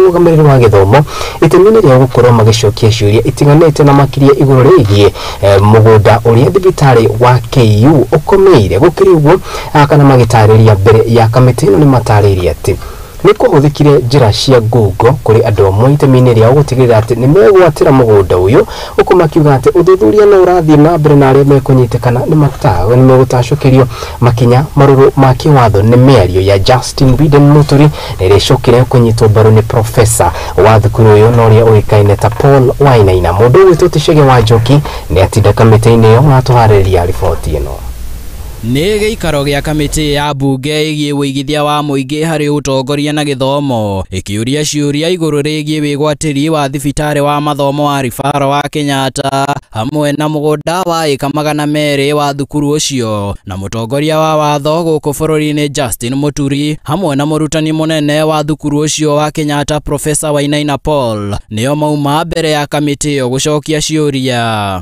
mũrũgamĩrĩri wa gĩthomo itemi-inĩ rĩa gũkorwo magĩcokia ciũria itiganĩte na makĩria igũrũ rĩgiĩ mũgũnda ũrĩa thibitarĩ wa KU ũkomeire. Gũkĩrĩ ũguo kana magĩtarĩria mbere ya kamĩtĩ ĩno nĩ matarĩirie atĩ nĩ kũhũthĩkire njĩra cia ngungo kũrĩ andũ amwe itemi-inĩ rĩao gũtigĩrĩra atĩ nĩ megwatĩra mũgũnda ũyũ, ũkũ makiuga atĩ ũthuthuria no ũrathiĩ na mbere na arĩa mekũnyitĩkana nĩ megũtacũkĩrio makinya marũrũ ma kĩwatho. Nĩ mĩario ya Justin Biden Muturi na ĩrĩcũkire kũnyitwo mbaru nĩ profesa wa thukuru ũyũ na ũrĩa ũĩkaine ta Paul Wainaina. Mũndũ wĩtwo Tishege wa Njoki nĩ atinda kamĩtĩ-inĩ ĩyo na atũharĩrĩria riboti ĩno. Nĩ gĩikaro gĩa kamĩtĩ ya mbunge ĩgiĩ wĩigithia wa mũingĩ harĩ ũtongoria na gĩthomo ĩkĩũria ciũria igũrũ rĩgiĩ wĩgwatĩri wa thibitarĩ wa mathomo wa ribaro wa Kenyatta hamwe na mũgũnda wa ĩka 200 wa thukuru ũcio, na mũtongoria wa watho gũkũ bũrũri-inĩ Justin Muturi hamwe na mũrutani mũnene wa thukuru ũcio wa Kenyatta Profesa Wainaina Paul nĩo mauma mbere ya kamĩtĩ ĩyo gũcokia ciũria.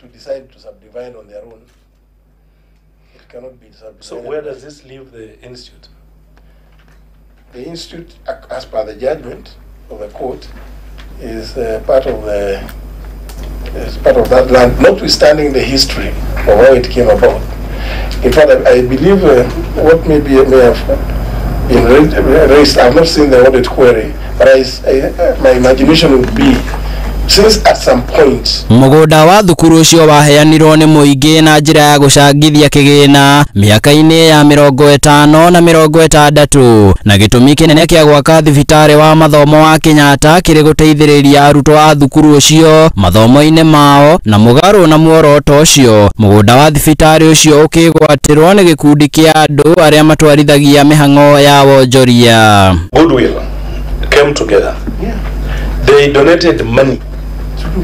To decide to subdivide on their own, it cannot be subdivided. So where does this leave the institute? The institute, as per the judgment of the court, is part of that land, notwithstanding the history of how it came about. In fact, I believe what may have been raised. I've not seen the audit query, but my imagination would be, since at some point mũgũnda wa thukuru ũcio waheanirwo nĩ mũingĩ na njĩra ya gũcangithia kĩgĩna mĩaka-inĩ ya 50 na 60, na gĩtũmi kĩnene kĩa gwaka thibitarĩ wa mathomo wa Kenyatta kĩrĩ gũteithĩrĩria arutwo a thukuru ũcio mathomo-inĩ mao, na mũgarũ na muoroto ũcio mũgũnda wa thibitarĩ ũcio ũkĩgwatĩrwo nĩ gĩkundi kĩa andũ arĩa matwarithagia mĩhang'o ya wonjoria. Goodwill came together. They donated money,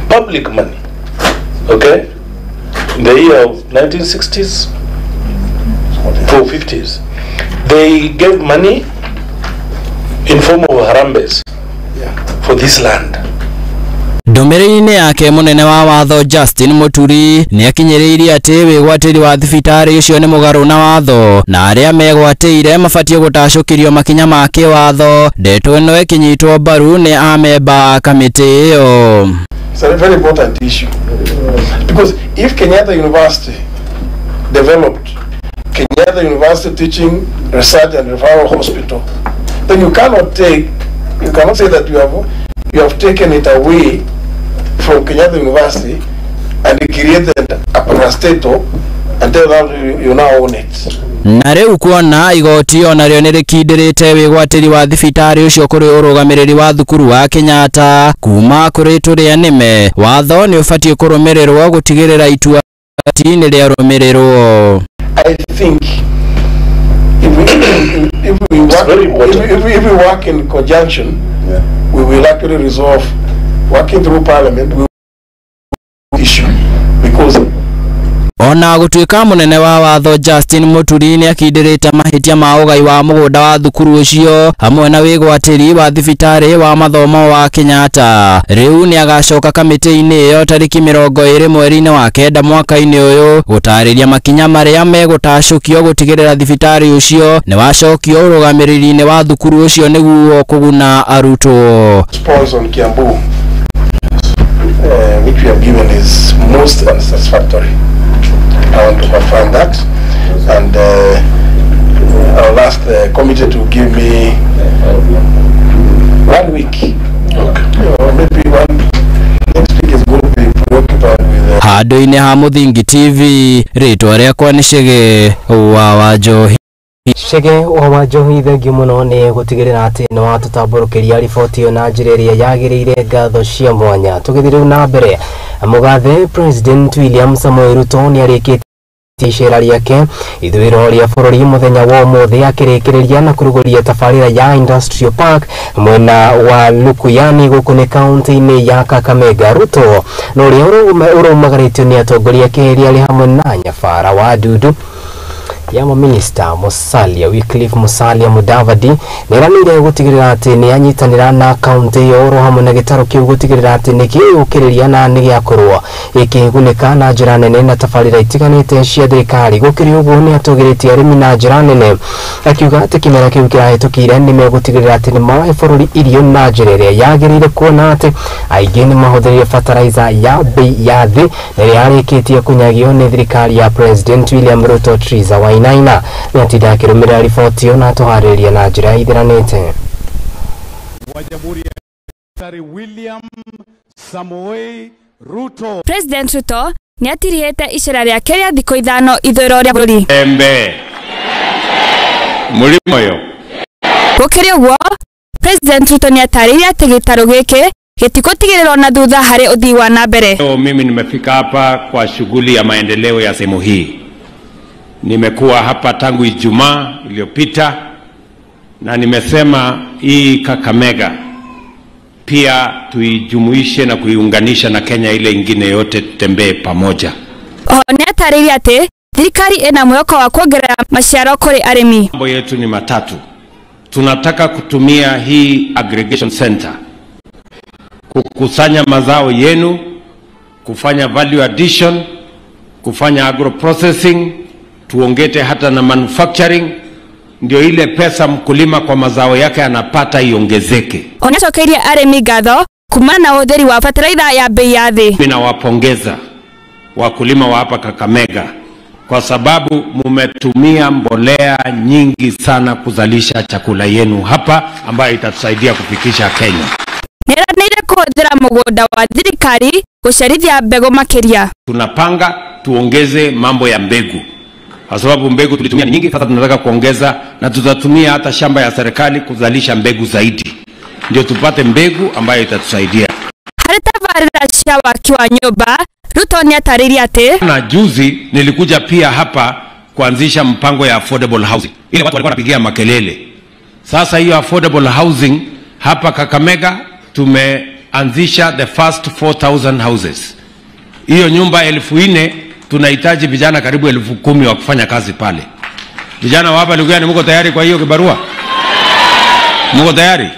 public money, okay, in the year of 1960s to 50s. They gave money in form of harambes for this land. Ndũmĩrĩri-inĩ yake mũnene wa watho Justin Muturi nĩ akinyĩrĩirie atĩ wĩgwatĩri wa thibitarĩ ũcio nĩ mũgarũ na watho na arĩa megwatĩire mabatie gũtacũkĩrio makinya ma kĩwatho. Ndeto ĩno ĩkĩnyitwo mbaru nĩ amemba a kamĩtĩ ĩyo. It's a very important issue because if Kenyatta University developed Kenyatta University Teaching, Research and Referral Hospital, then you cannot say that you have taken it away from Kenyatta University and created a parastatal and tell them you now own it. Na rĩu kuona igoti onarĩo nĩ rĩkindĩrĩte wĩgwatĩri wa thibitarĩ ũcio kũrĩ ũrũgamĩrĩri wa thukuru wa Kenyatta kuma kũrĩ tũrĩa nĩme, watho nĩ ũbatiĩ kũrũmĩrĩrwo gũtigĩrĩra itua nĩ rĩarũmĩrĩrwo. I think if we work in conjunction, we will actually resolve, working through parliament, we will issue because ona gũtuĩka mũnene wa watho Justin Muturi nĩ akindĩrĩte mahĩtia ma ũgai wa mũgũnda wa thukuru ũcio hamwe na wĩgwatĩri wa thibitarĩ wa mathomo wa Kenyatta. Rĩu nĩ agacoka kamĩtĩ-inĩ ĩyo tarĩki 20 mweri-inĩ wa kenda mwaka-inĩ ũyũ gũtarĩria makinya marĩa megũtacũkio gũtigĩrĩra thibitarĩ ũcio nĩ wacokio ũrũgamĩrĩri-inĩ wa thukuru ũcio nĩguo kũguna arutwo. Which we have given is most unsatisfactory. I want to confirm that, and I'll ask the committee to give me 1 week. Or maybe next week is going to be preoccupied with handũ-inĩ ha Mũthingi TV, rĩtwa rĩakwa nĩ Chege wa Njohi. Chege wa Njohi, thengio mũno nĩ gũtigĩrĩra atĩ nĩ watũtambũrũkĩria riboti ĩyo na njĩra ĩrĩa yagĩrĩire. Ngatho cia mwanya. Tũgĩthiĩ rĩu na mbere, mũgathe President William Samoei Ruto nĩ arĩkĩtie icera rĩake ithũĩro rĩa bũrũri mũthenya wa ũmũthĩ akĩrĩkĩrĩria na kũrugũria tabarĩra ya Industrial Park mwena wa Lukuyani gũkũ nĩ kaunti-inĩ ya Kakamega. Ruto no ũrĩa ũrũmagarĩtio nĩ atongoria kerĩ arĩ hamwe na nyabara wa Dudu ya Minister Musalia Wycliffe Musalia Mudavadi niranire gutigirira ati ni anyitanira na county ya Oro hamwe na gitaro kiu gutigirira ati ni giukiriria na ni giakorwo ikigunika na njira nene na tafarira itiganite cia thirikari gukiri uguo ni atugiritie arimi na njira nene akiuga ati kimera kiu kirahitukire ni megutigirira ati ni mahe bururi irio na njira iria yagirire kuona ati aingĩ ni mahũthĩrire fertilizer ya bei ya thĩ ĩrĩa yarĩkĩtie kunyagio nĩ thirikari ya President William Ruto. Triza Wainaina nĩatinda akĩrũmĩrĩra riboti ĩyo na atũharĩrĩria na njĩra ĩthiranĩte. Wa Jamhuri ya Daktari William Samoei Ruto. President Ruto nĩatirihĩte icera rĩake rĩa thikũ ithano ithũĩro rĩa bũrũri. Embe mũrimo yo. Gũkĩrĩ ũguo, President Ruto nĩatarĩirie atĩ gĩtarũ gĩkĩ gĩtigũtigĩrĩrwo na thutha harĩ ũthii wa na mbere. Mimi nimefika hapa kwa shughuli ya maendeleo ya sehemu hii. Nimekuwa hapa tangu Ijumaa iliyopita na nimesema hii Kakamega pia tuijumuishe na kuiunganisha na Kenya ile ingine yote, tutembee pamoja. Nĩatarĩirie atĩ thirikari ĩna mwĩhoko wa kuongerera maciaro kũrĩ arĩmi. Mambo yetu ni matatu. Tunataka kutumia hii aggregation center kukusanya mazao yenu, kufanya value addition, kufanya agro processing, tuongete hata na manufacturing, ndio ile pesa mkulima kwa mazao yake anapata iongezeke. Onacokeirie arĩmi ngatho kumana na ũhũthĩri wa fertilizer ya bei ya thĩ. Mimi nawapongeza wakulima wa hapa Kakamega kwa sababu mumetumia mbolea nyingi sana kuzalisha chakula yenu hapa ambayo itatusaidia kufikisha Kenya. Nĩranĩire kũhũthĩra mũgũnda wa thirikari gũcerithia mbegũ makĩria. Tunapanga tuongeze mambo ya mbegu, kwa sababu mbegu tulitumia nyingi, sasa tunataka kuongeza na tutatumia hata shamba ya serikali kuzalisha mbegu zaidi, ndio tupate mbegu ambayo itatusaidia. Harĩ tabarĩra cia waki wa nyũmba, Ruto nĩatarĩirie atĩ na juzi nilikuja pia hapa kuanzisha mpango ya affordable housing. Ile watu walikuwa wanapigia makelele. Sasa hiyo affordable housing hapa Kakamega tumeanzisha the first 4,000 houses. Hiyo nyumba 4,000 tunahitaji vijana karibu 10,000 wa kufanya kazi pale. Vijana wa hapa Lugani, mko tayari kwa hiyo kibarua? Mko tayari?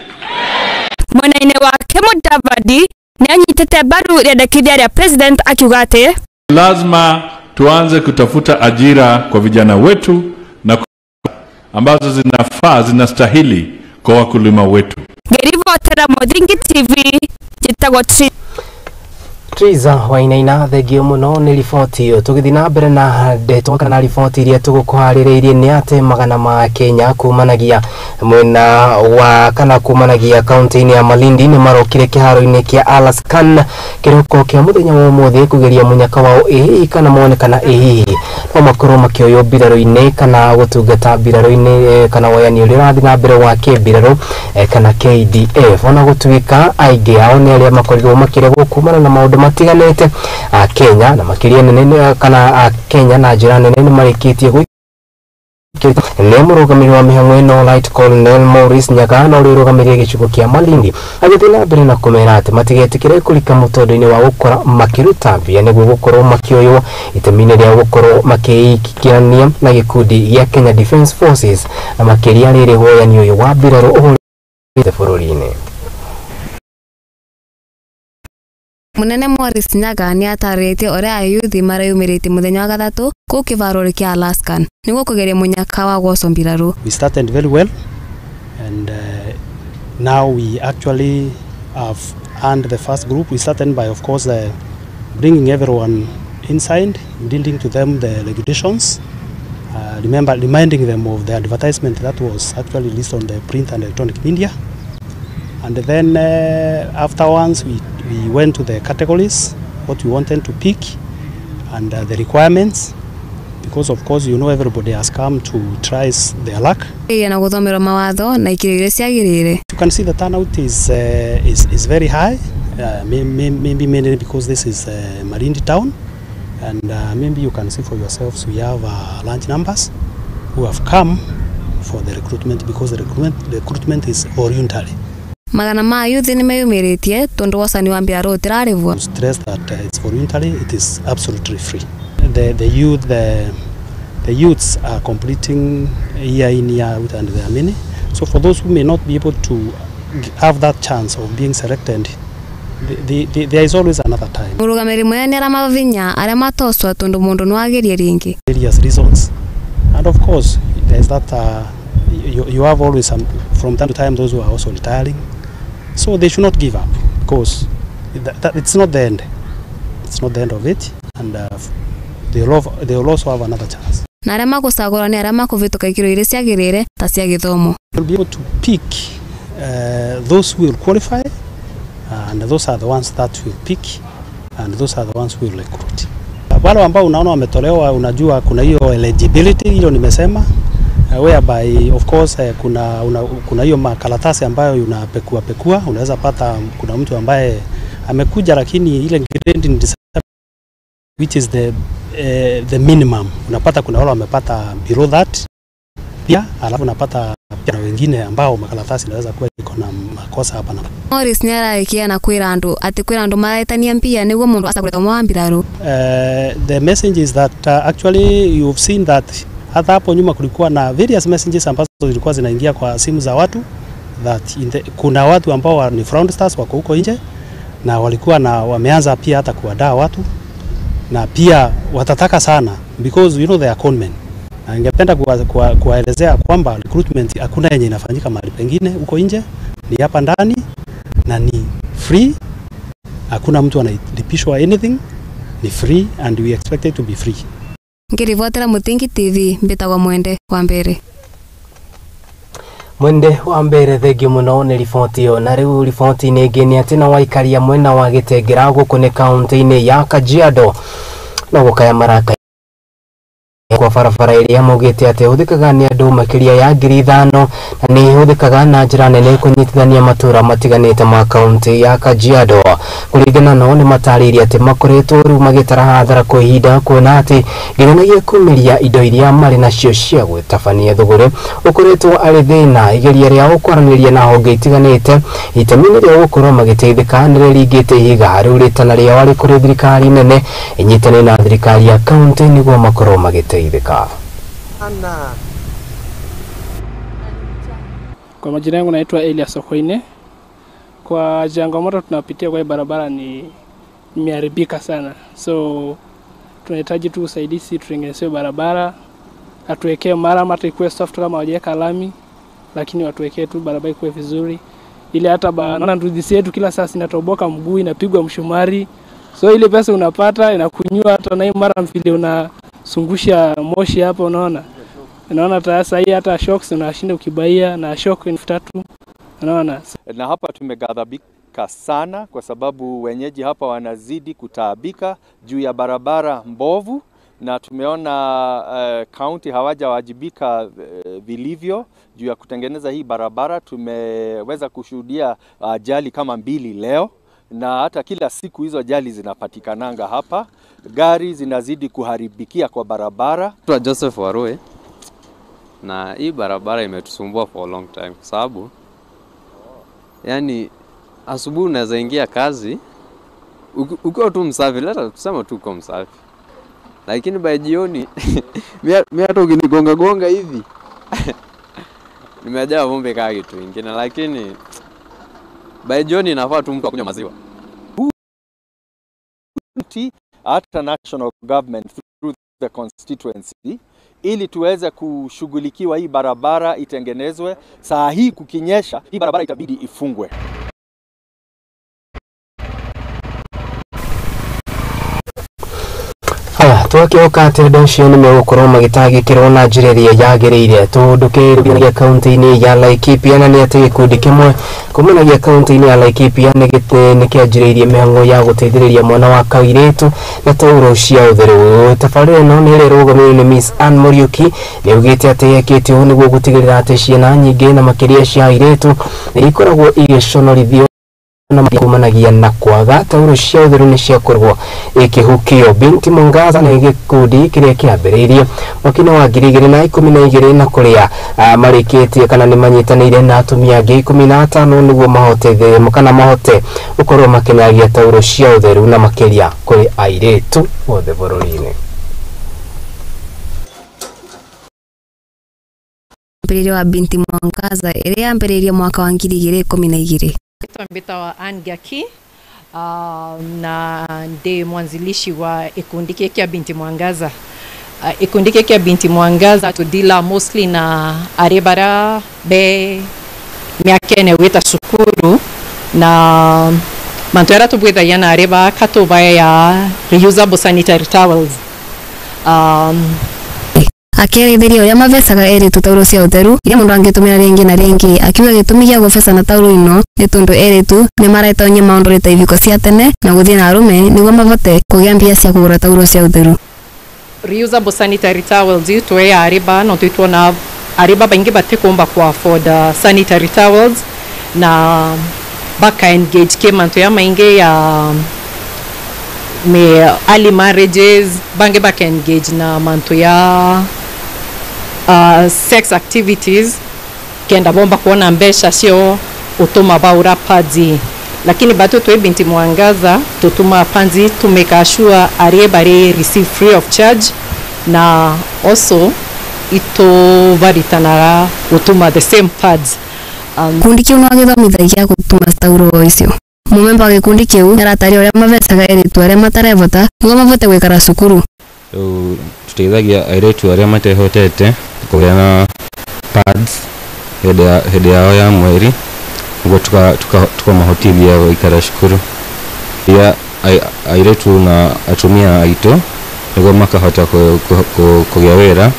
Mwena-inĩ wake Mudavadi nĩanyitĩte mbaru rĩendekithia rĩa President akiuga atĩ lazima tuanze kutafuta ajira kwa vijana wetu na ambazo zinafaa, zinastahili kwa wakulima wetu. Ngĩribotera Mũthingi TV njĩtagwo Triza Wainaina thegio muno nĩ riboti ĩyo. Tũgĩthiĩ na mbere na ndeto kana riboti iria tũgũkũharĩrĩirie nĩ atĩ magana ma Kenya kumanagia mwena wa kana kumanagia kaunti-inĩ ya Malindi nĩ marokire kĩharo-inĩ kĩa Alaskan kĩroko kĩa mũthenya wa ũmũthĩ kũgeria mũnyaka wao ĩhihi kana monekana ĩhihi no makorwo makĩoywo mbirarũ-inĩ kana gũtungata mbirarũ-inĩ kana woyani ũrĩa ũrathiĩ na mbere wa kĩmbirarũ kana KDF. Ona gũtuĩka aingĩ ao nĩ arĩa makorirwo makĩregwo kumana na maũndũ matiganĩte Kenya na makĩria nene kana Kenya na njĩra nene nĩ marĩkĩtie nĩ mũrũgamĩrĩri wa mĩhang'o ĩno Light Colonel Maurice Nyaga na ũrĩa ũrũgamĩrĩire gĩcigo kĩa Malindi agĩthiĩ na mbere na kũmera atĩ matigetĩkĩre kũrika mũtũndũ-inĩ wa gũkora makĩruta mbia nĩguo gũkorwo makĩoywo itemi-inĩ rĩa gũkorwo makĩikirania na gĩkundi gĩa Kenya Defence Forces na makĩria rĩrĩ woyani ũyũ wa mbirarũ ũhũrĩte bũrũri-inĩ. Munene Maurice Nyaga nĩatarĩtie ũrĩa ayuthi mareyumĩrĩtie mũthenya wa gathatũ kũu kĩharo kĩa Alaskan nĩguo kũgeria mũnyaka wa gwacwo mbirarũ. We started very well and now we actually have earned the first group. We started by of course bringing everyone inside, dealing to them the regulations, reminding them of the advertisement that was actually released on the print and electronic media. And then afterwards we went to the categories, what we wanted to pick and the requirements, because of course you know everybody has come to try their luck. Na gũthomera mawatho na ikirĩrĩria ciagĩrĩire. You can see the turnout is very high, maybe mainly because this is Malindi town, and maybe you can see for yourselves we have large numbers who have come for the recruitment, because the recruitment is voluntary. Magana ma youth nĩmeyumĩrĩtie tondũ wacani wa mbirarũ ũtirarĩhwo. Stress that it's voluntary, it is absolutely free. The youth, the the youths are completing year in, year out, and there are many. So for those who may not be able to have that chance of being selected, there is always another time. Various reasons. And of course, there is that you have always some, from time to time, those who are also retiring. So they should not give up, because it's not the end. It's not the end of it, and they will also have another chance. You'll be able to pick those who will qualify, and those are the ones that will pick, and those are the ones who will recruit. Wale ambao unaona wametolewa, unajua kuna hiyo eligibility, hiyo nimesema, whereby of course kuna hiyo makaratasi ambayo unapekua, unaweza pata kuna mtu ambaye amekuja lakini ile grading which is the minimum, unapata kuna wale wamepata below that pia, alafu unapata pia wengine ambao makaratasi inaweza kuwa iko na makosa hapa na Morris nyara ikiana kwira andu ati kwira andu maraitania mpia niguo mundu asakureta mwambiraru. The message is that actually you've seen that hata hapo nyuma kulikuwa na various messages ambazo zilikuwa zinaingia kwa simu za watu, that kuna watu ambao ni fraudsters wako huko nje na walikuwa na wameanza pia hata kuwadaa watu, na pia watataka sana because you know they are conmen. Na ningependa kuwaelezea kwamba recruitment hakuna yenye inafanyika mahali pengine huko nje, ni hapa ndani na ni free. Hakuna mtu analipishwa anything, ni free and we expect it to be free. Ngirivotera Mutingi TV mbitagwa Mwende wa Mbere. Mwende wa Mbere, thengio muno ni riboti yo. Na riu riboti ni ngeni ati na waikaria mwena wa Gitengera guku ni kaunti-ini ya Kajiado na gukaya maraka kwa barabara iria mugite ati huthikaga ni andu makiria ya 5,000 na ni huthikaga na njira nene kunyitithania matura matiganite ma kaunti ya Kajiado. Kuringana no ni matariria ati makoretwo riu magitara hathara kwa ihinda, kuona ati nginyagia kumiria indo iria mari nacio cia gwitabania thuguri ukoretwo ari thina igeria ria ukwaraniria na honge itiganite itemini ria gukorwo magiteithika nire ringite ihiga riu ritana ria wari kuri thirikari nene inyitane na thirikari ya kaunti niguo makorwo magiteithika. Kwa majina yangu naitwa Mohoro Hwaiini. Kwa changamoto tunapitia kwa barabara ni imeharibika sana. So tunahitaji tu usaidizi tutengenezwe barabara. Atuwekee mara hata ikuwe soft kama hawajaweka lami, lakini watuwekee tu barabara ikuwe vizuri. Ile hata naona nduthi yetu kila saa inatoboka mguu, inapigwa mshumari. So ile pesa unapata inakunywa hata na mara mfili unasungusha moshi hapa, unaona sasa hii hata shocks unashinda ukibaia na shock ni 3, unaona. Na hapa tumeghadhabika sana kwa sababu wenyeji hapa wanazidi kutaabika juu ya barabara mbovu, na tumeona county hawajawajibika vilivyo juu ya kutengeneza hii barabara. Tumeweza kushuhudia ajali kama 2 leo, na hata kila siku hizo ajali zinapatikananga hapa. Gari zinazidi kuharibikia kwa barabara. Kwa Joseph Warue, na hii barabara imetusumbua for a long time kwa sababu yani asubuhi unaweza ingia kazi ukiwa tu msafi, leta tuseme tu uko msafi, lakini by jioni mimi hata ukinigonga hivi nimejaa vumbi kama kitu kingine, lakini by jioni inafaa tu mtu akunywa maziwa. Hata national government through the constituency ili tuweze kushughulikiwa hii barabara itengenezwe. Saa hii kukinyesha hii barabara itabidi ifungwe. Twakiuka ati andu acio ni megukorwo magitagikirwo na njira iria yagiriire. Tundukiria kaunti-ini ya Laikipia na ni ati gikundi kimwe kumanagia kaunti-ini ya Laikipia ni kianjiriirie mihango ya guteithiriria mwana wa kairitu na tauro cia utheru. Tabarĩra ĩno nĩ ĩrũgamĩrĩirwo nĩ Miss Ann Muriuki, nĩaugĩte atĩ yekĩte ũũ nĩguo gũtigĩrĩra atĩ ciana nyingĩ na makĩria cia airĩtu nĩ ikoragwo igĩconorithio na kumanagia na kwaga tauro cia utheru ni ciakorwo ikihukio. Binti Mwangaza na gikundi kiria kiambiriirie mwaka wa 2012 na kuria marikitie kana ni manyitanire na atumia angĩ 15 niguo mahote mukana mahote ukorwo makinyagia tauro cia utheru na makiria kuri airitu othe bururi-ini. mpĩrĩrio wa Binti Mwangaza ĩrĩa yambĩrĩirie mwaka wa 2012. Mbita wa Angaki na ndiye mwanzilishi wa kikundi kia Binti Mwangaza. Kikundi kia Binti Mwangaza tudila mostly na arebara be miakene weta sukuru na mantuera tubwetha yana areba katoba ya reusable sanitary towels. Akĩarĩrĩria ũrĩa mavecaga eritu tauro cia ũtheru iria mũndũ angĩtũmĩra rĩngĩ na rĩngĩ, akiuga gĩtũmi gĩa gũbeca na tauro ino nĩ tondũ eritu nĩ maretonya maũndũ ta iviko cia tene na gũthiĩ na arũme nĩguo mahote kũgĩa mbia cia kũgũra tauro cia ũtheru. Reusable sanitary towels itwe ya areba no twitona areba baingi batikumba ku afford sanitary towels na baka engage kemantu ya maingi ya me early marriages bange baka engage na mantu ya sex activities kenda bomba kuona mbesha sio utuma baura padzi, lakini batu twe Binti Mwangaza tutuma panzi to make sure arebare receive free of charge na also ito varitanara utuma the same pads. Kundi kiu no agithomithagia gutuma tauro icio. Mumemba wa gikundi kiu aratari uria mavecaga eritu aria matarevota niguo mavote gwikara cukuru. Tuteithagia airetu aria matehotete kuheana pads hĩndĩ yao ya mweri niguo tukamahotithia gũikara cukuru. Pia airetu na atumia aitũ niguo makahota kũgĩa wĩra.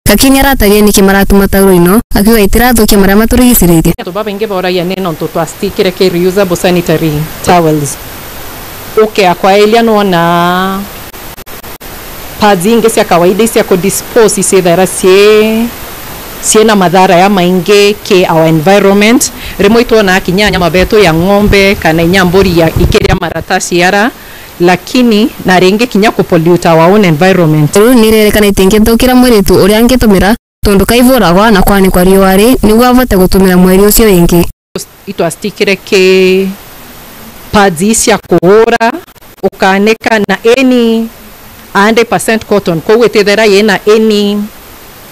Lakini arataria niki maratuma tauro ino akiuga itirathukia maria maturigicĩrĩirie. Tubaba inge bora ya neno ntoto astikire ke reusable sanitary towels. Okay, kwa elia no na pads inge cia kawaida cia ku dispose isethera ciena madhara ya mainge ke our environment. Remo itona kinyanya mabeto ya ng'ombe kana nyamburi ya ikeria maratasi yara lakini na renge kinya ku pollute our own environment. Nirerekana itinge thukira mweritu uria angitumira tondu kaivuragwa na kwani kwa riwari niguo avote gutumira mweri ucio wingi. Ito astikire ke pads cia kuhura ukaneka na any 100% cotton ko wetethera yena any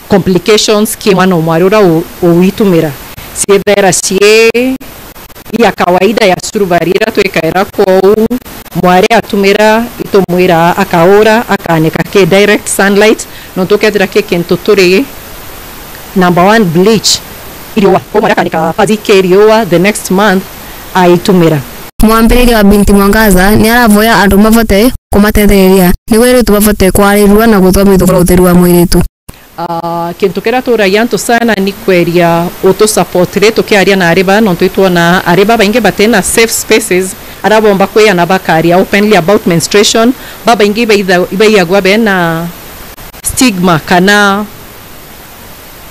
complications ki mwana mwarura uitumira siethera cie ya kawaida ya surubarira twekaira ko mware atumira itomwira akaora akaneka ke direct sunlight no tokethira ke kentotore number 1 bleach iriwa ko mware akaneka pazike iriwa the next month aitumira. Mwambĩrĩria wa Binti Mwangaza ni aravoya andu mavote kumatethereria niguo eritu bavote kwarirua na guthomithio utheru wa mwiritu. Kintu kira turayanto sana ni kweria auto support reto kiaria na areba no twitona areba bainge batena safe spaces arabomba kweya na bakaria openly about menstruation baba inge ibaiyagwa bena stigma kana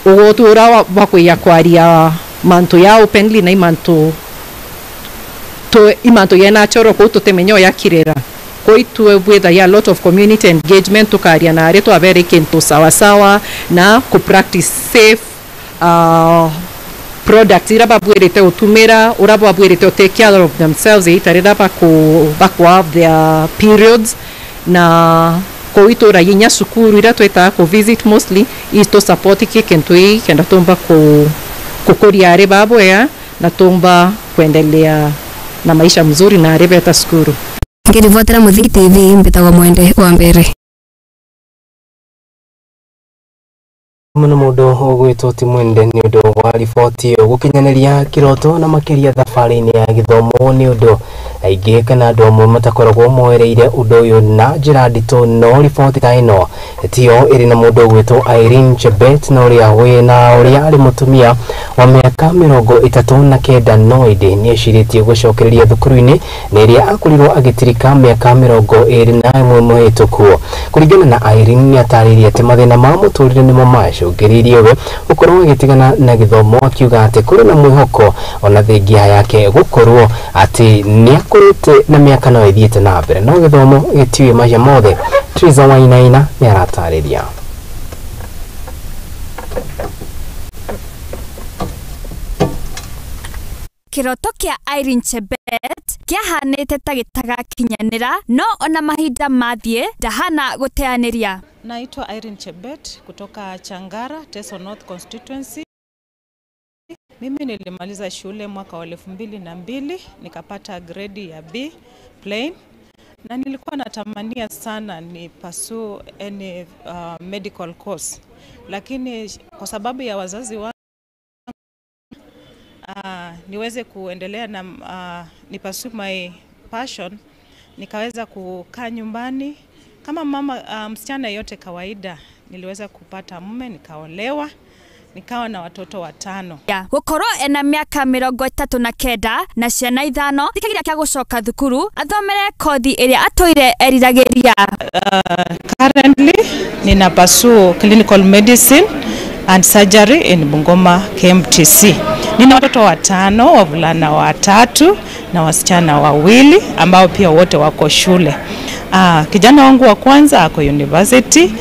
ugotura bakweya kwaria manto ya openly na imanto yena choro ko tutemenyo ya kirera koitwe bwetha ya lot of community engagement tukaria na aretu avere kento sawa sawa na ku practice safe products iraba bwerete utumira uraba bwerete take care of themselves itareda baku have their periods na koitora yinya sukuru ira tweta ko visit mostly isto support kikentui kenda tomba kukoria areba boya na tomba kuendelea na maisha mzuri na areba taskuru. Ngirivotera Muthiki TV mbitagwo Mwende wa mbere. Muno mundu ugwitwo ti Mwende ni undu wa riboti gukinyaniria kiroto na makiria thafarini ya githomo ni undu aingi kana andu amwe matakoragwo moereire undu uyu na njira nditu no riboti ta ino tio iri na mundu ugwitwo Irene Chebet na uria ari mutumia wa miaka 39 no indi ni eciritie gucokereria thukuru-ini na iria akurirwo agitirika miaka 21 muhituku. Kuringana na Irene ni ataririe ati mathina ma muturire ni mo macungiririe we ukorwo agitigana na githomo akiuga ati kuri na mwihoko ona thengia yake gukorwo ati ni akurite na miaka no ithiete na mbere no githomo gitiwe maisha mothe. Triza Wainaina ni aratariria. Kiroto kia Irene Chebet kiahanite ta gitagakinyanira no ona mahinda mathie ndahana guteaniria. Naitwa Irene Chebet kutoka Changara, Teso North Constituency. Mimi nilimaliza shule mwaka wa 2002 nikapata grade ya B plain, na nilikuwa natamania sana ni pursue any medical course, lakini kwa sababu ya wazazi wangu niweze kuendelea na ni pursue my passion, nikaweza kukaa nyumbani kama mama msichana yote kawaida. Niliweza kupata mume, nikaolewa, nikawa na watoto 5. Gukorwo ena miaka 39 na ciana 5 thikigira kia gucoka thukuru athomere kothi iria atoire eriragiria. Currently nina pursue clinical medicine and surgery in Bungoma KMTC. Nina watoto 5, wavulana 3 na wasichana 2 ambao pia wote wako shule. Kijana wangu wa kwanza ako university,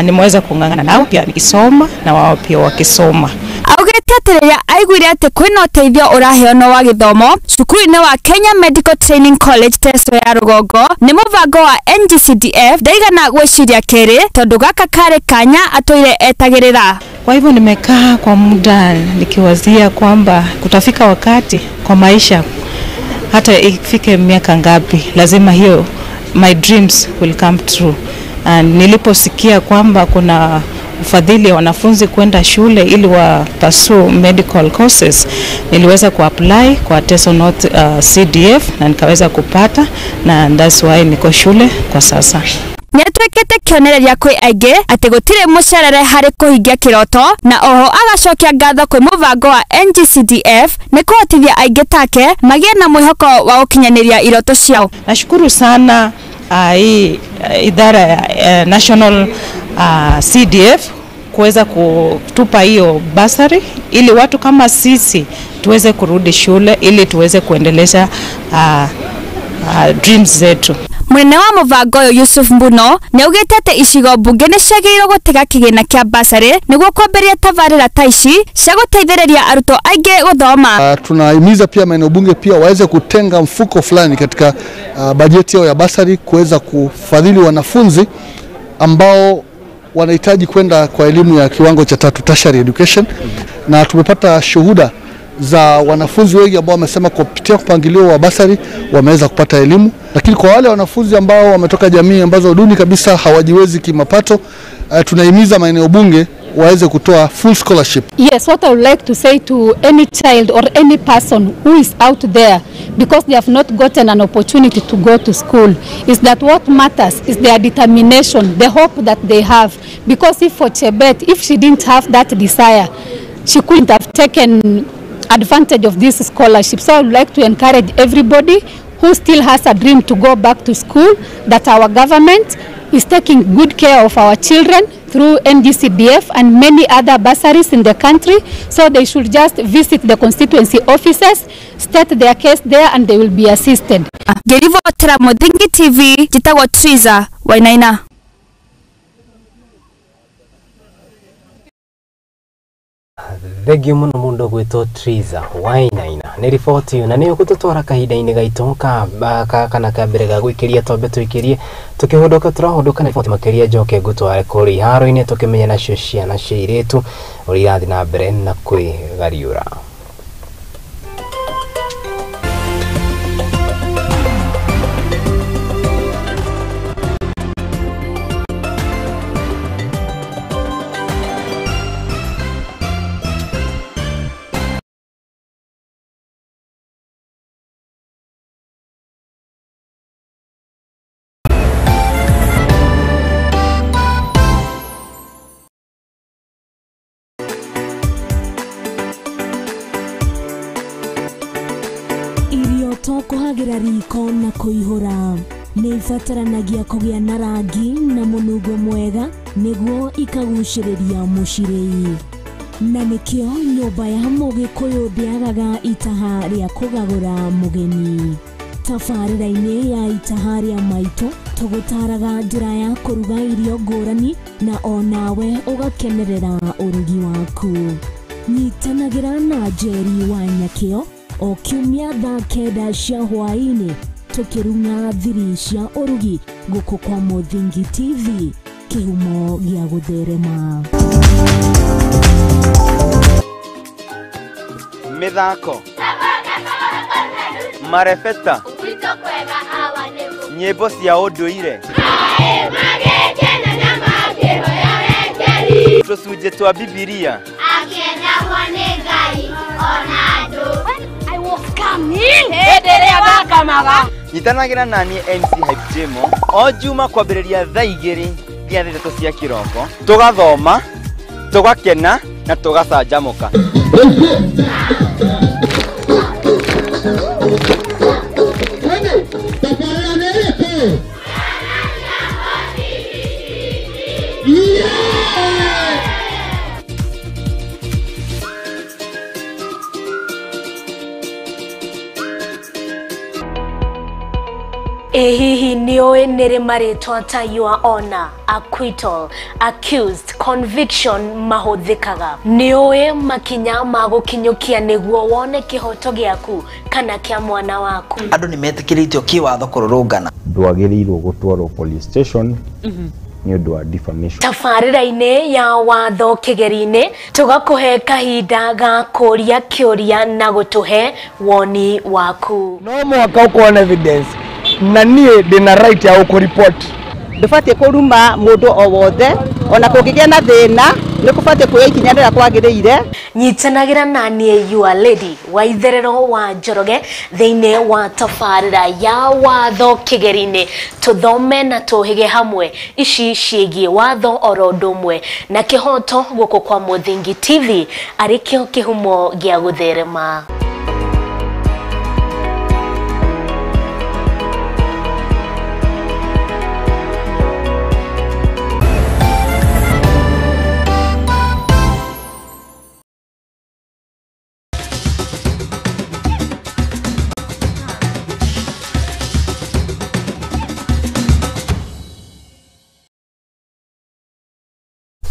nimeweza kungangana nao pia nikisoma na wao pia wakisoma. Augete atirĩrĩa aiguire atĩ kwĩna ũteithio ũraheanwo wa gĩthomo cukuru-inĩ wa Kenya Medical Training College Teso ya Rugongo nĩ mũbango wa NGCDF ndaigana gwĩciria kĩrĩ tondũ gaka karĩ kanya atũire etagĩrĩra. Kwa hivyo nimekaa kwa muda nikiwazia kwamba kutafika wakati kwa maisha hata ifike miaka ngapi lazima hiyo my dreams will come true. And niliposikia kwamba kuna ufadhili ya wanafunzi kwenda shule ili wa pursue medical courses, niliweza kuapply kwa Teso North CDF na nikaweza kupata, na that's why niko shule kwa sasa. Nĩatwĩkĩte kĩonereria kwĩ aingĩ atĩ gũtirĩ mũcerere harĩ kũhingia kĩroto, na oho agacokia ngatho kwĩ mũbango wa NGCDF nĩ kũhotithia aingĩ take magĩe na mwĩhoko wa gũkinyanĩria iroto ciao. Nashukuru sana hii idara ya National CDF kuweza kutupa hiyo basari ili watu kama sisi tuweze kurudi shule ili tuweze kuendeleza dreams zetu. Mwene wa mũbango ũyũ Yusuf Mbuno nĩ augĩte atĩ icigo mbunge nĩ ciagĩrĩirwo gũtega kĩgĩna kĩa basarĩ nĩguo kwambĩrĩria tabarĩra ta ici cia gũteithĩrĩria arutwo aingĩ gũthoma. Tunahimiza pia maeneo bunge pia waweze kutenga mfuko fulani katika bajeti yao ya basari kuweza kufadhili wanafunzi ambao wanahitaji kwenda kwa elimu ya kiwango cha 3 tertiary education, na tumepata shuhuda za wanafunzi wengi ambao wamesema kupitia mpangilio wa basari wameweza kupata elimu. Lakini kwa wale wanafunzi ambao wametoka jamii ambazo duni kabisa hawajiwezi kimapato, tunahimiza maeneo bunge waweze kutoa full scholarship. Yes, what I would like to say to any child or any person who is out there because they have not gotten an opportunity to go to school is that what matters is their determination, the hope that they have. Because if for Chebet, if she didn't have that desire, she couldn't have taken advantage of this scholarship. So I would like to encourage everybody who still has a dream to go back to school that our government is taking good care of our children through NGCDF and many other bursaries in the country. So they should just visit the constituency offices, state their case there, and they will be assisted. Gerivo Tera Modingi TV, Jitagwa Triza, Wainaina. Thegio muno mundu gwitwo Triza Wainaina ni riboti na ni gututwara kahinda-ini gaito kana kambere ga gwikiria tombe twikirie tukihodoka turahodoka na riboti makiria njoke gutware kuri haro-ini tukimenya nacio ciana cia iritu uri irathi na mbere na kwigariura. Kuhagira riko na kuihura ni ibataranagia kugĩa na rangi na mũnungo mwega nĩguo ikagucĩrĩria mũcirĩi, na nĩkĩo nyũmba ya Mũgĩkũyũ ndĩagaga itaha rĩa kũgagũra mũgeni. Tabarĩra-inĩ ya itaha rĩa maitũ tũgũtaraga njĩra ya kũruga irio ngũrani na onawe ũgakenerera ũrugi waku. Nyitanagĩra na Njeri wa Nyakĩo o kiumia thaa kenda cia hwaini tukirunga thiri cia urugi guko kwa Muthingi TV kihumo gia gutherema. Mithako marebeta nyĩmbo cia ũndũire tũcunjĩ twa Bibilia nyitanagĩra naniĩ MC Hype Jemo o juma kwambĩrĩria thaa 2 nginya 3 cia kĩroko tũgathoma tũgakena na tũgacanjamũka. Hihi nioe nere maritwa ta your honor, acquittal, accused, conviction mahuthikaga. Nioe makinya magukinyukia niguo wone kihoto giaku kana kia mwana waku. Andu nimetikiriitio kiwatho kururungana. Ndwagĩrĩirwo gũtwarwo police station ni ũndũ wa defamation. Tabarĩra-inĩ ya watho kĩgeri-inĩ tugakuhe kahinda ga kũria kĩũria na gũtuhe woni waku. No mwaka uko na evidence na niĩ ndĩna right ya gũkũreport. Ndũbatiĩ kũruma mũndũ o wothe ona kũngĩgĩa na thĩna nĩ kũbatiĩ kuoya ikinya rĩrĩa kwagĩrĩire. Nyitanagĩra na niĩ your lady wa itherero wa Njoroge thĩinĩ wa tabarĩra ya watho kĩgeri-inĩ tũthome na tũhĩge hamwe ici ciĩgiĩ watho oro ũndũ ũmwe na kĩhoto gũkũ kwa Muthingi TV arĩkĩo kĩhumo gĩa gũtherema.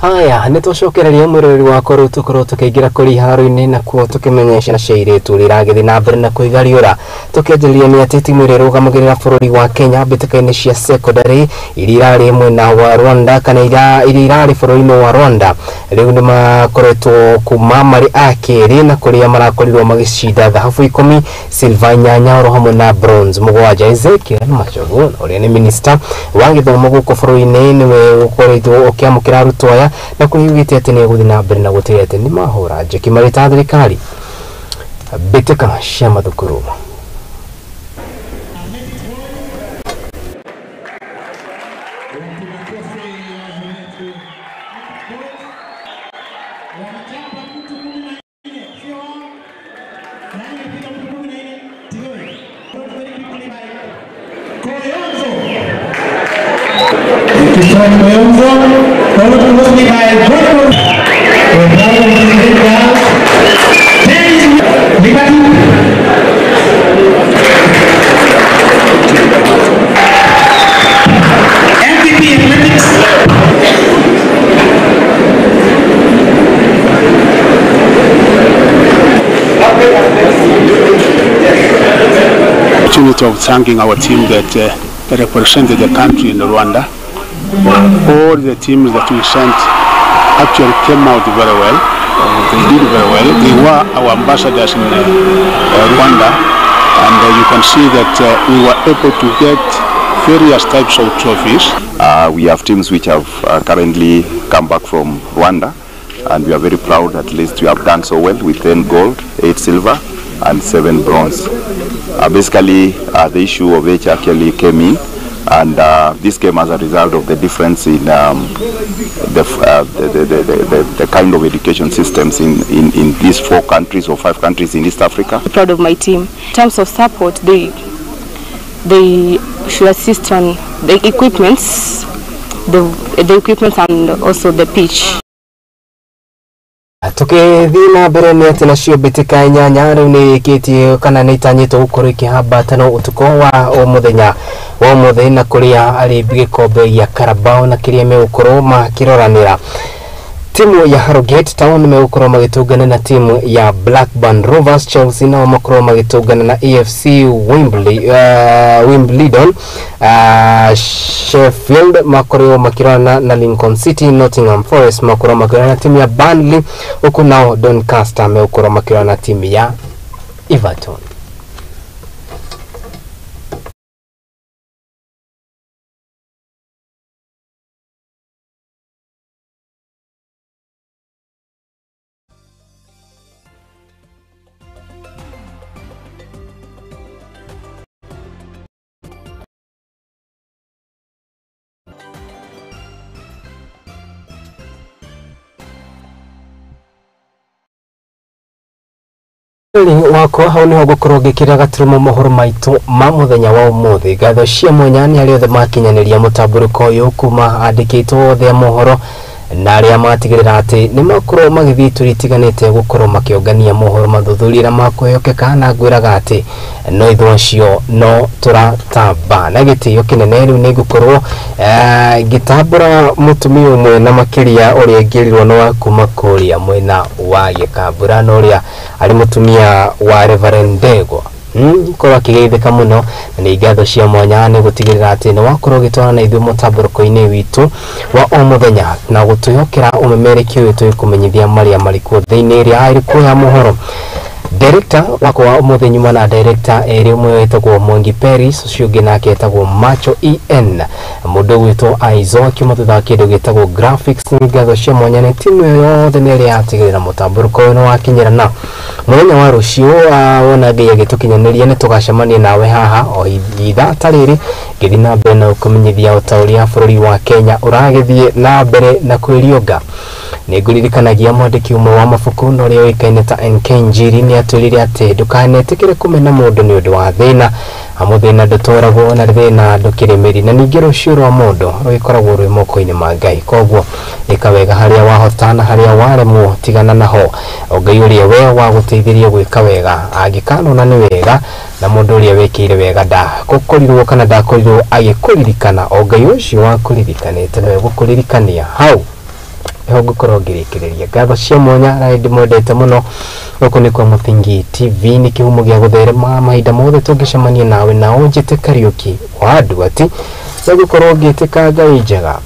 Haya, nitucokereria mwirori wakwa riu tukorwo tukiingira kuri haro-ini na kuo tukimenyesha na ciairitu riragithi na mbere na kuigariura tukianjĩrĩria ni ati timu iria irũgamagĩrĩra bũrũri wa Kenya mbĩtĩka-inĩ cia secondary iria irarĩ mwena wa Rwanda kana iria irarĩ bũrũri-inĩ wa Rwanda rĩu nĩ makoretwo kuma marĩ a kerĩ na kũrĩa marakorirwo magĩcinda thahabu 10 silver nyanya oro hamwe na bronze mũgwanja. Ezekiel Machogu ũrĩa nĩ minister wa gĩthomo gũkũ bũrũri-inĩ nĩwe ũkoretwo ũkĩamũkĩra arutwo aya na kuhigite ati ni guthi na mbere na gutire ati ni mahura njeki mari ta thirikari mbĩtĩka cia mathukuru. Of thanking our team that represented the country in Rwanda. All the teams that we sent actually came out very well. They did very well. They were our ambassadors in Rwanda, and you can see that we were able to get various types of trophies. We have teams which have currently come back from Rwanda, and we are very proud. At least we have done so well with 10 gold, 8 silver, and 7 bronze. Basically, the issue of age actually came in, and this came as a result of the difference in the kind of education systems in these 4 countries or 5 countries in East Africa. I'm proud of my team. In terms of support, they should assist on the equipments, the equipment and also the pitch. Tukithi na mbere ni ati nacio mbĩtĩka nyanya rĩu nĩ ĩkĩtie kana nĩ itanyĩtwo gũkorwo ikĩhamba no ũtukũ wa mũthenya wa mũthenya na kũrĩa arĩ gĩkombe gĩa Carabao na kĩrĩa megũkorwo makĩroranĩra. timu ya Harrogate Town imekuwa magitugana na timu ya Blackburn Rovers. Chelsea na wamekuwa magitugana na AFC Wimbledon. Sheffield makoro makirana na Lincoln City. Nottingham Forest makoro makirana na timu ya Burnley, huku nao Doncaster amekuwa makirana na timu ya Everton. wako hau niho gukorwo ngikira gaturumo mohoro maitu ma muthenya wa umuthi. Gatho cia mwanyani ari othe makinyaniria mutamburuko uyu kuma andikitwo othe mohoro na aria matigirira ati ni makorwo magithii turitiganite gukorwo makiongania mohoro mathuthurira makwehokeka na ngwiraga ati no ithuo cio no turatamba na gitio kinene riu ni gukorwo gitambura mutumia umwe na makiria uria ngirirwo no wa kuma kuria mwena wa Gikambura no uria ari mutumia wa Reverend Ndegwa korwa kigeithika muno ni ngatho cia mwanya ni gutigirira ati ni wakorwo gitwana na ithuo mutamburuko-ini witu wa o muthenya na gutuyokera umemereki uyu tuyikumenyithia maria marikuo thiini ria ariku ya mohoro. Director wako wa umuthi nyuma na director eri umwe wetagwo Mwangi Peris, ucio ungi nake etagwo Macho EN, mundu witwo Aizo akiuma thutha kindu gitagwo graphics. Ngatho cia mwanya ni timu yothe ni ria atigirira mutamburuko uyu wakinyira na muthenya wa rucio wona ngiya gitukinyaniria ni tugacemania nawe haha o ithaa tariri githi na mbere na kumenyithia utauria bururi wa Kenya uragithie na mbere na kwirionga. Niguririkanagia mwandiki umwe wa mabuku no ria wikaine ta NK Njiri ni atwirire ati ndukanetikire kumena mundu ni undu wa thina amuthina ndutoragwo na thina ndukiremeri na ningi rucio rwa mundu ruikoragwo rwi moko-ini ma Ngai. Koguo ikawega haria wahotana haria waremwo tigana naho Ngai uria we wa guteithiria gwika wega angikanona ni wega na mundu uria wekire wega da gukorirwo kana ndakorirwo agikuririkana Ngai ucio wa kuririkanite niwe gukuririkania hau eho gukorwo ngirikireria. Ngatho cia mwanya na ndimwendete muno guku ni kwa Muthingi TV ni kihumo gia gutherema mahinda mothe tungicemania nawe na unjite Kariuki wa Nduati na gukorwo ngitika Ngai njega.